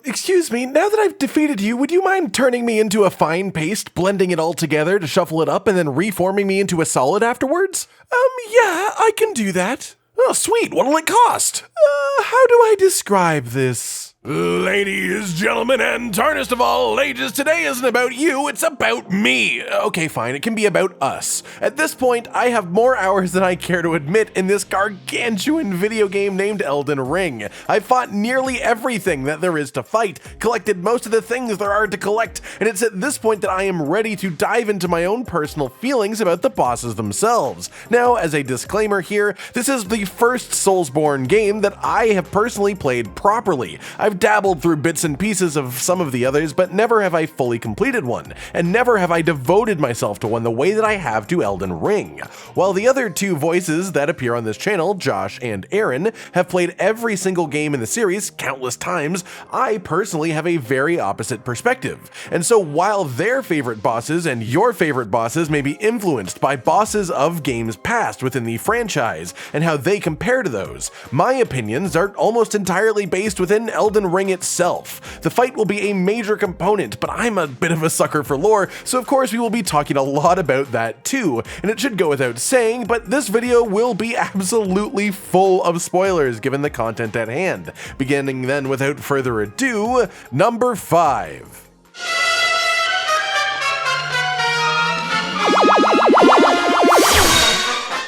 Excuse me, now that I've defeated you, would you mind turning me into a fine paste, blending it all together to shuffle it up, and then reforming me into a solid afterwards? Yeah, I can do that. Oh, sweet, what'll it cost? How do I describe this? Ladies, gentlemen, and tarnished of all ages, today isn't about you, it's about me. Okay, fine, it can be about us. At this point, I have more hours than I care to admit in this gargantuan video game named Elden Ring. I've fought nearly everything that there is to fight, collected most of the things there are to collect, and it's at this point that I am ready to dive into my own personal feelings about the bosses themselves. Now, as a disclaimer here, this is the first Soulsborne game that I have personally played properly. I've dabbled through bits and pieces of some of the others, but never have I fully completed one, and never have I devoted myself to one the way that I have to Elden Ring. While the other two voices that appear on this channel, Josh and Aaron, have played every single game in the series countless times, I personally have a very opposite perspective. And so while their favorite bosses and your favorite bosses may be influenced by bosses of games past within the franchise and how they compare to those, my opinions are almost entirely based within Elden Ring itself. The fight will be a major component, but I'm a bit of a sucker for lore, so of course we will be talking a lot about that too, and it should go without saying, but this video will be absolutely full of spoilers given the content at hand. Beginning then without further ado, number 5.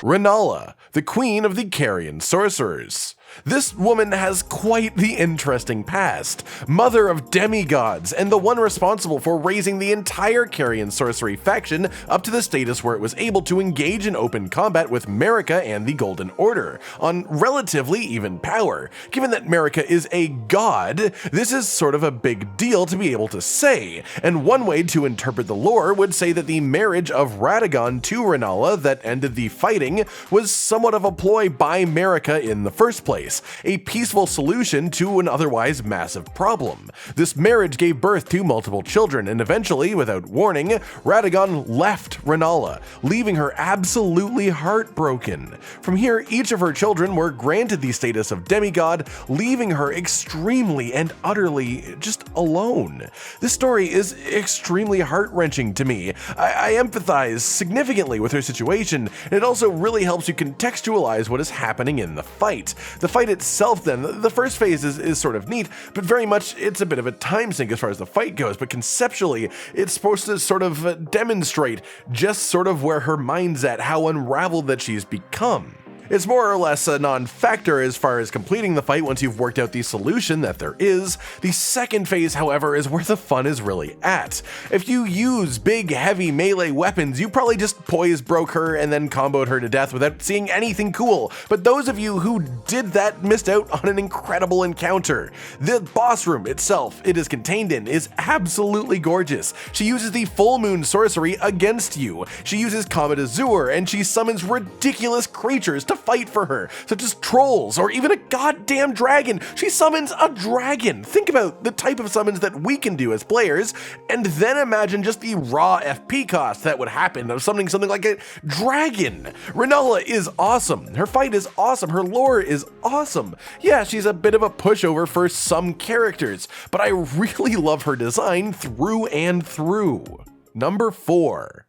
Ranala, the Queen of the Carian Sorcerers. This woman has quite the interesting past. Mother of demigods, and the one responsible for raising the entire Carian sorcery faction up to the status where it was able to engage in open combat with Marika and the Golden Order, on relatively even power. Given that Marika is a god, this is sort of a big deal to be able to say, and one way to interpret the lore would say that the marriage of Radon to Ranala that ended the fighting was somewhat of a ploy by Marika in the first place. A peaceful solution to an otherwise massive problem. This marriage gave birth to multiple children, and eventually, without warning, Radon left Ranala, leaving her absolutely heartbroken. From here, each of her children were granted the status of demigod, leaving her extremely and utterly just alone. This story is extremely heart-wrenching to me. I empathize significantly with her situation, and it also really helps you contextualize what is happening in the fight. The fight itself then, the first phase is sort of neat, but very much it's a bit of a time sink as far as the fight goes, but conceptually it's supposed to sort of demonstrate just sort of where her mind's at, how unraveled that she's become. It's more or less a non-factor as far as completing the fight once you've worked out the solution that there is. The second phase, however, is where the fun is really at. If you use big, heavy melee weapons, you probably just poise broke her and then comboed her to death without seeing anything cool. But those of you who did that missed out on an incredible encounter. The boss room itself it is contained in is absolutely gorgeous. She uses the full moon sorcery against you. She uses Comet Azure, and she summons ridiculous creatures to fight for her, such as trolls or even a goddamn dragon. She summons a dragon. Think about the type of summons that we can do as players, and then imagine just the raw FP cost that would happen of something like a dragon. Ranala is awesome. Her fight is awesome. Her lore is awesome. Yeah, she's a bit of a pushover for some characters, but I really love her design through and through. Number 4.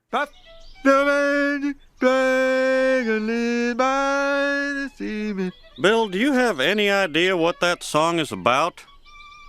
Bill, do you have any idea what that song is about?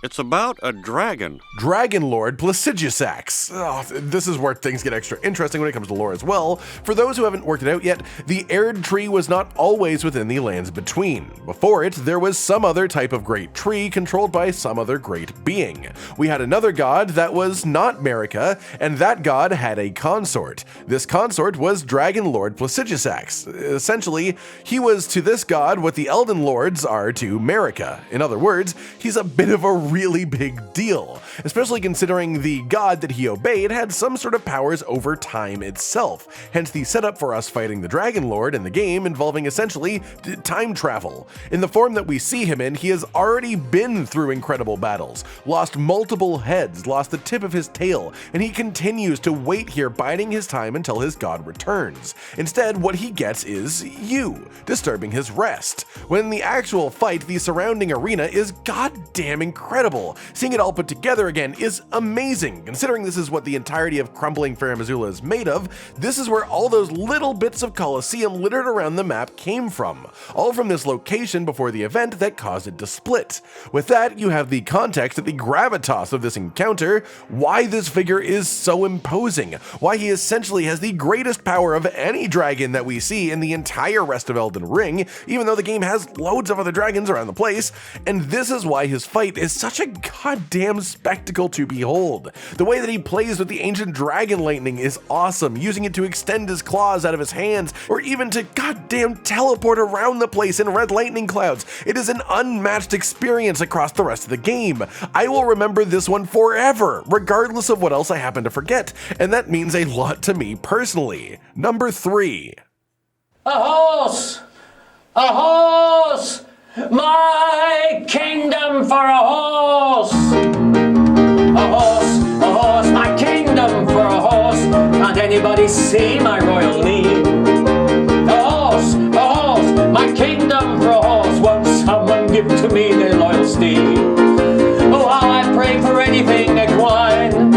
It's about a dragon. Dragonlord Placidusax. Oh, this is where things get extra interesting when it comes to lore as well. For those who haven't worked it out yet, the Erd tree was not always within the lands between. Before it, there was some other type of great tree controlled by some other great being. We had another god that was not Marika, and that god had a consort. This consort was Dragonlord Placidusax. Essentially, he was to this god what the Elden Lords are to Marika. In other words, he's a bit of a really big deal, especially considering the god that he obeyed had some sort of powers over time itself, hence the setup for us fighting the Dragonlord in the game involving essentially time travel. In the form that we see him in, he has already been through incredible battles, lost multiple heads, lost the tip of his tail, and he continues to wait here biding his time until his god returns. Instead, what he gets is you, disturbing his rest. When in the actual fight, the surrounding arena is goddamn incredible. incredible. Seeing it all put together again is amazing. Considering this is what the entirety of Crumbling Fair Missoula is made of, this is where all those little bits of Colosseum littered around the map came from. All from this location before the event that caused it to split. With that, you have the context at the gravitas of this encounter, why this figure is so imposing, why he essentially has the greatest power of any dragon that we see in the entire rest of Elden Ring, even though the game has loads of other dragons around the place, and this is why his fight is such a goddamn spectacle to behold. The way that he plays with the ancient dragon lightning is awesome, using it to extend his claws out of his hands, or even to goddamn teleport around the place in red lightning clouds. It is an unmatched experience across the rest of the game. I will remember this one forever, regardless of what else I happen to forget, and that means a lot to me personally. Number 3. A horse! A horse! My kingdom for a horse! A horse, my kingdom for a horse! Can't anybody see my royal need? A horse, my kingdom for a horse! Won't someone give to me their loyal steed? Oh, how I pray for anything equine!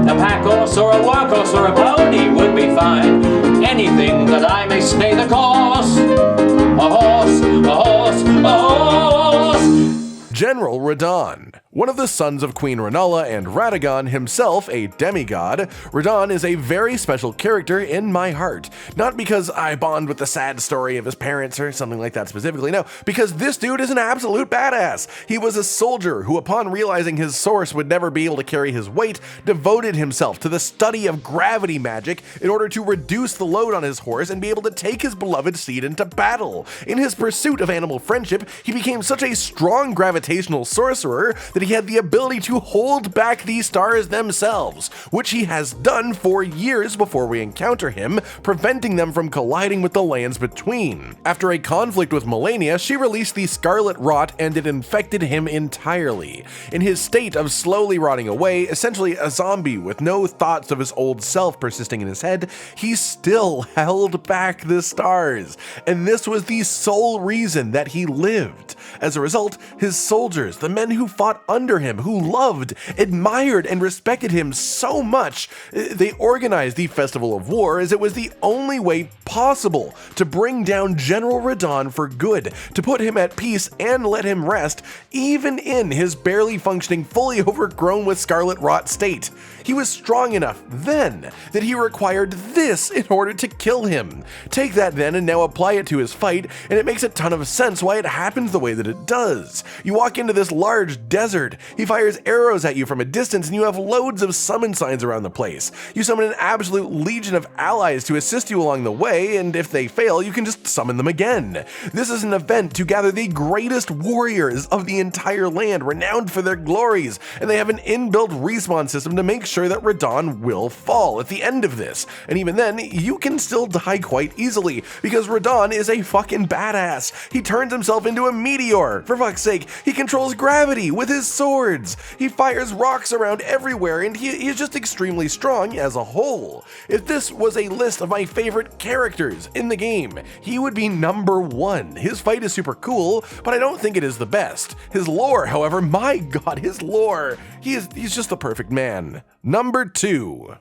A pack horse or a work horse or a pony would be fine. Anything that I may stay the course. A horse, a horse, a horse. General Radon. One of the sons of Queen Ranala and Radon, himself a demigod, Radon is a very special character in my heart. Not because I bond with the sad story of his parents or something like that specifically, no, because this dude is an absolute badass. He was a soldier who, upon realizing his source would never be able to carry his weight, devoted himself to the study of gravity magic in order to reduce the load on his horse and be able to take his beloved steed into battle. In his pursuit of animal friendship, he became such a strong gravitational sorcerer that he had the ability to hold back these stars themselves, which he has done for years before we encounter him, preventing them from colliding with the lands between. After a conflict with Melania, she released the Scarlet Rot and it infected him entirely. In his state of slowly rotting away, essentially a zombie with no thoughts of his old self persisting in his head, he still held back the stars, and this was the sole reason that he lived. As a result, his soldiers, the men who fought under him, who loved, admired, and respected him so much, they organized the Festival of War as it was the only way possible to bring down General Radon for good, to put him at peace and let him rest, even in his barely functioning, fully overgrown with scarlet rot state. He was strong enough then that he required this in order to kill him. Take that then and now apply it to his fight, and it makes a ton of sense why it happens the way that it does. You walk into this large desert, he fires arrows at you from a distance, and you have loads of summon signs around the place. You summon an absolute legion of allies to assist you along the way, and if they fail, you can just summon them again. This is an event to gather the greatest warriors of the entire land, renowned for their glories, and they have an inbuilt respawn system to make sure that Radon will fall at the end of this. And even then, you can still die quite easily, because Radon is a fucking badass. He turns himself into a meteor. For fuck's sake, he controls gravity with his swords. He fires rocks around everywhere, and he is just extremely strong as a whole. If this was a list of my favorite characters in the game, he would be number 1. His fight is super cool, but I don't think it is the best. His lore, however, my god, his lore, he's just the perfect man. Number 2.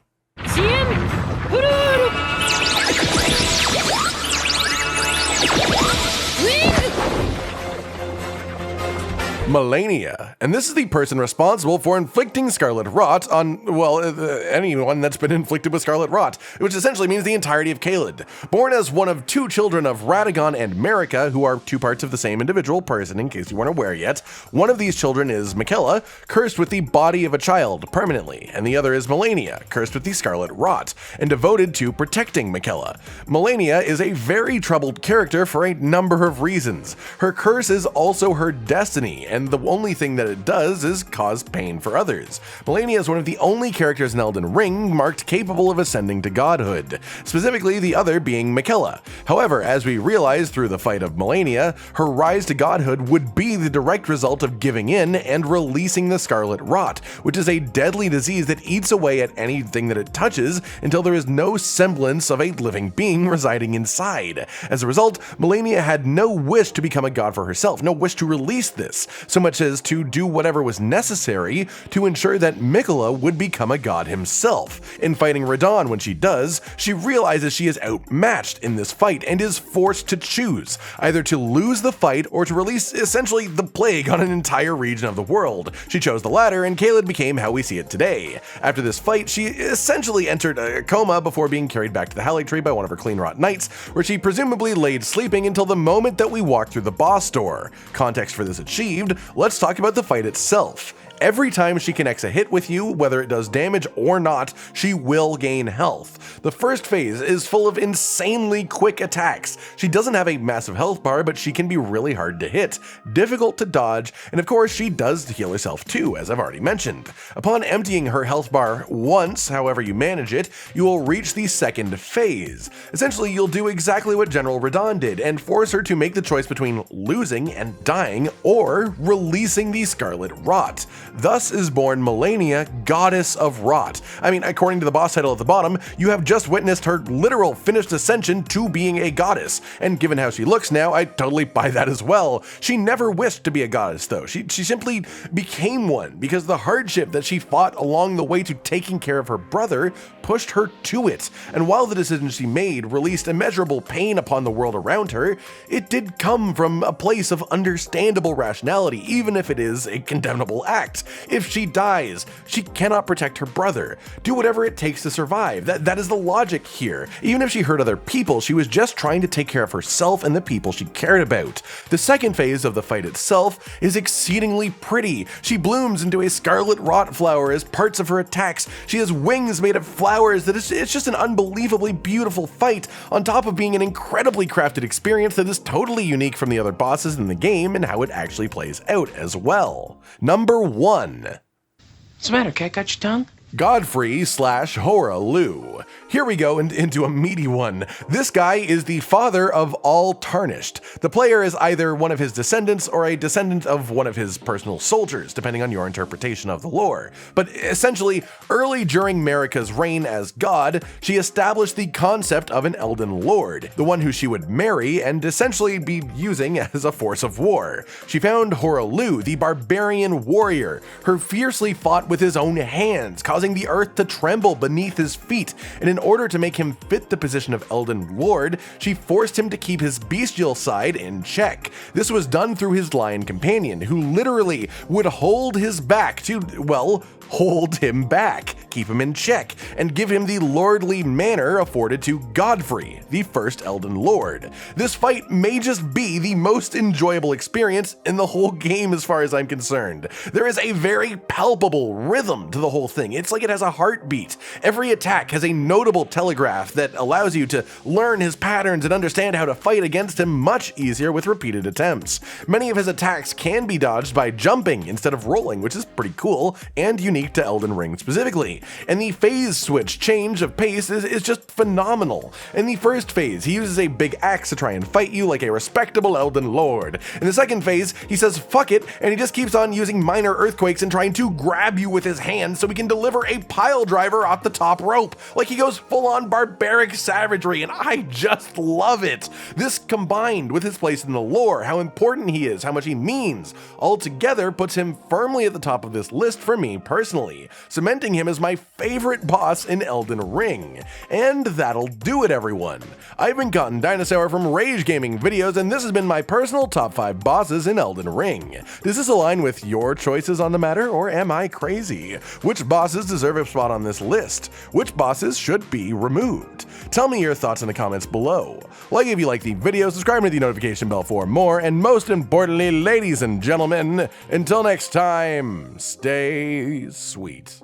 Melania, and this is the person responsible for inflicting Scarlet Rot on, well, anyone that's been inflicted with Scarlet Rot, which essentially means the entirety of Caelid. Born as one of 2 children of Radon and Marika, who are 2 parts of the same individual person, in case you weren't aware yet, one of these children is Michaela, cursed with the body of a child permanently, and the other is Melania, cursed with the Scarlet Rot, and devoted to protecting Michaela. Melania is a very troubled character for a number of reasons. Her curse is also her destiny, and the only thing that it does is cause pain for others. Melania is one of the only characters in Elden Ring marked capable of ascending to godhood, specifically the other being Michaela. However, as we realize through the fight of Melania, her rise to godhood would be the direct result of giving in and releasing the Scarlet Rot, which is a deadly disease that eats away at anything that it touches until there is no semblance of a living being residing inside. As a result, Melania had no wish to become a god for herself, no wish to release this, so much as to do whatever was necessary to ensure that Miquella would become a god himself. In fighting Radon, when she does, she realizes she is outmatched in this fight and is forced to choose, either to lose the fight or to release essentially the plague on an entire region of the world. She chose the latter, and Caelid became how we see it today. After this fight, she essentially entered a coma before being carried back to the Halley Tree by one of her clean rot knights, where she presumably laid sleeping until the moment that we walked through the boss door. Context for this achieved, let's talk about the fight itself. Every time she connects a hit with you, whether it does damage or not, she will gain health. The first phase is full of insanely quick attacks. She doesn't have a massive health bar, but she can be really hard to hit, difficult to dodge, and of course she does heal herself too, as I've already mentioned. Upon emptying her health bar once, however you manage it, you will reach the second phase. Essentially, you'll do exactly what General Radon did and force her to make the choice between losing and dying or releasing the Scarlet Rot. Thus is born Melania, Goddess of Rot. I mean, according to the boss title at the bottom, you have just witnessed her literal finished ascension to being a goddess, and given how she looks now, I totally buy that as well. She never wished to be a goddess though, she simply became one because the hardship that she fought along the way to taking care of her brother pushed her to it, and while the decision she made released immeasurable pain upon the world around her, it did come from a place of understandable rationality, even if it is a condemnable act. If she dies, she cannot protect her brother. Do whatever it takes to survive. That is the logic here. Even if she hurt other people, she was just trying to take care of herself and the people she cared about. The second phase of the fight itself is exceedingly pretty. She blooms into a scarlet rot flower as parts of her attacks. She has wings made of flowers. It's just an unbelievably beautiful fight, on top of being an incredibly crafted experience that is totally unique from the other bosses in the game and how it actually plays out as well. Number 1. What's the matter, cat? Got your tongue? Godfrey / Horah Loux. Here we go into a meaty one. This guy is the father of all Tarnished. The player is either one of his descendants or a descendant of one of his personal soldiers, depending on your interpretation of the lore. But essentially, early during Marika's reign as god, she established the concept of an Elden Lord, the one who she would marry and essentially be using as a force of war. She found Horah Loux, the barbarian warrior, who fiercely fought with his own hands, causing the earth to tremble beneath his feet, and in order to make him fit the position of Elden Lord, she forced him to keep his bestial side in check. This was done through his lion companion, who literally would hold his back to, well, hold him back, keep him in check, and give him the lordly manner afforded to Godfrey, the first Elden Lord. This fight may just be the most enjoyable experience in the whole game as far as I'm concerned. There is a very palpable rhythm to the whole thing. It's like it has a heartbeat. Every attack has a notable telegraph that allows you to learn his patterns and understand how to fight against him much easier with repeated attempts. Many of his attacks can be dodged by jumping instead of rolling, which is pretty cool and unique to Elden Ring specifically. And the phase switch change of pace is just phenomenal. In the first phase, he uses a big axe to try and fight you like a respectable Elden Lord. In the second phase, he says fuck it, and he just keeps on using minor earthquakes and trying to grab you with his hands so he can deliver a pile driver off the top rope. Like he goes full on barbaric savagery, and I just love it. This combined with his place in the lore, how important he is, how much he means, all together puts him firmly at the top of this list for me personally, cementing him as my favorite boss in Elden Ring. And that'll do it, everyone. I've been Cotton Dinosaur from RageGamingVideos, and this has been my personal top 5 bosses in Elden Ring. Does this align with your choices on the matter, or am I crazy? Which bosses deserve a spot on this list? Which bosses should be removed? Tell me your thoughts in the comments below. Like if you like the video, subscribe and hit the notification bell for more, and most importantly, ladies and gentlemen, until next time, stay sweet.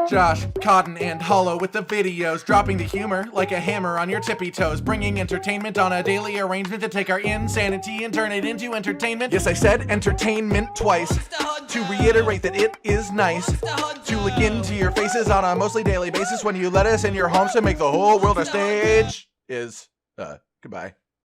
Josh, Cotton, and Hollow with the videos, dropping the humor like a hammer on your tippy toes, bringing entertainment on a daily arrangement to take our insanity and turn it into entertainment. Yes, I said entertainment twice, to reiterate that it is nice to look into your faces on a mostly daily basis when you let us in your homes to make the whole world a stage. Goodbye.